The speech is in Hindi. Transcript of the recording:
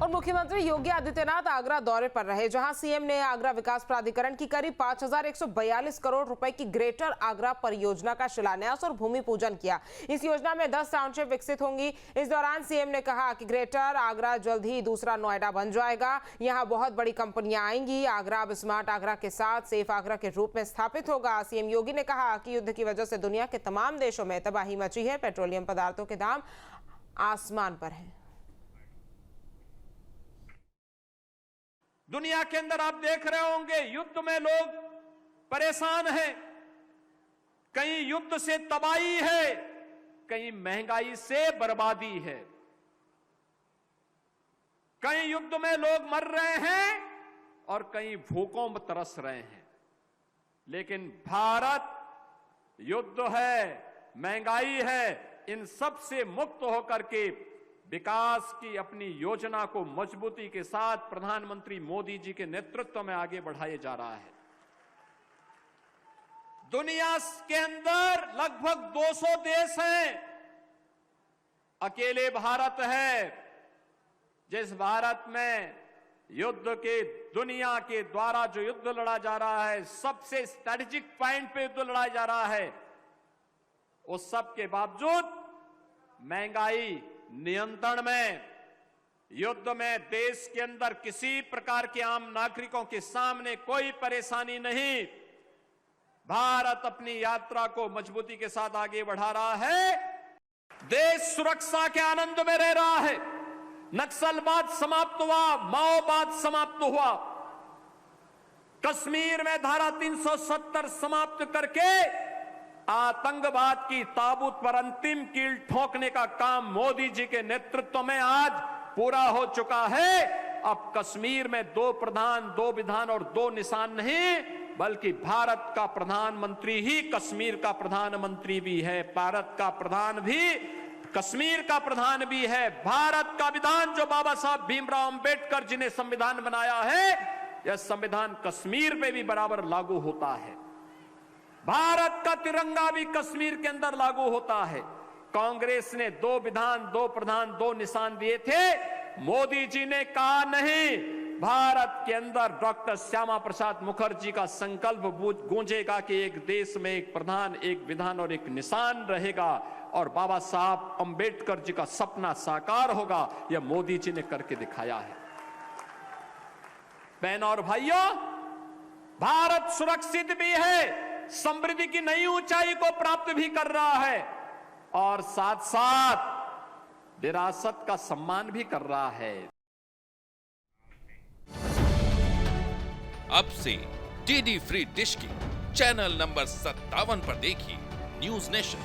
और मुख्यमंत्री योगी आदित्यनाथ आगरा दौरे पर रहे, जहां सीएम ने आगरा विकास प्राधिकरण की करीब 5,142 करोड़ रुपए की ग्रेटर आगरा परियोजना का शिलान्यास और भूमि पूजन किया। इस योजना में 10 टाउनशिप विकसित होंगी। इस दौरान सीएम ने कहा कि ग्रेटर आगरा जल्द ही दूसरा नोएडा बन जाएगा। यहां बहुत बड़ी कंपनियां आएंगी। आगरा अब स्मार्ट आगरा के साथ सेफ आगरा के रूप में स्थापित होगा। सीएम योगी ने कहा कि युद्ध की वजह से दुनिया के तमाम देशों में तबाही मची है। पेट्रोलियम पदार्थों के दाम आसमान पर हैं। दुनिया के अंदर आप देख रहे होंगे युद्ध में लोग परेशान हैं। कहीं युद्ध से तबाही है, कहीं महंगाई से बर्बादी है, कहीं युद्ध में लोग मर रहे हैं और कहीं भूखों में तरस रहे हैं। लेकिन भारत युद्ध है, महंगाई है, इन सब से मुक्त होकर के विकास की अपनी योजना को मजबूती के साथ प्रधानमंत्री मोदी जी के नेतृत्व में आगे बढ़ाया जा रहा है। दुनिया के अंदर लगभग 200 देश हैं, अकेले भारत है जिस भारत में युद्ध के दुनिया के द्वारा जो युद्ध लड़ा जा रहा है, सबसे स्ट्रैटेजिक पॉइंट पे युद्ध लड़ा जा रहा है, उस सब के बावजूद महंगाई नियंत्रण में, युद्ध में देश के अंदर किसी प्रकार के आम नागरिकों के सामने कोई परेशानी नहीं। भारत अपनी यात्रा को मजबूती के साथ आगे बढ़ा रहा है। देश सुरक्षा के आनंद में रह रहा है। नक्सलवाद समाप्त हुआ, माओवाद समाप्त हुआ, कश्मीर में धारा 370 समाप्त करके आतंकवाद की ताबूत पर अंतिम कील ठोकने का काम मोदी जी के नेतृत्व में आज पूरा हो चुका है। अब कश्मीर में 2 प्रधान, 2 विधान और 2 निशान नहीं, बल्कि भारत का प्रधानमंत्री ही कश्मीर का प्रधानमंत्री भी है, भारत का प्रधान भी कश्मीर का प्रधान भी है। भारत का विधान जो बाबा साहब भीमराव अंबेडकर जी ने संविधान बनाया है, यह संविधान कश्मीर पे भी बराबर लागू होता है। भारत का तिरंगा भी कश्मीर के अंदर लागू होता है। कांग्रेस ने 2 विधान, 2 प्रधान, 2 निशान दिए थे। मोदी जी ने कहा नहीं, भारत के अंदर डॉक्टर श्यामा प्रसाद मुखर्जी का संकल्प गूंजेगा कि एक देश में एक प्रधान, एक विधान और एक निशान रहेगा और बाबा साहब अंबेडकर जी का सपना साकार होगा। यह मोदी जी ने करके दिखाया है। बहनों और भाइयों, भारत सुरक्षित भी है, समृद्धि की नई ऊंचाई को प्राप्त भी कर रहा है और साथ साथ विरासत का सम्मान भी कर रहा है। अब से डीडी फ्री डिश की चैनल नंबर 57 पर देखिए न्यूज नेशन।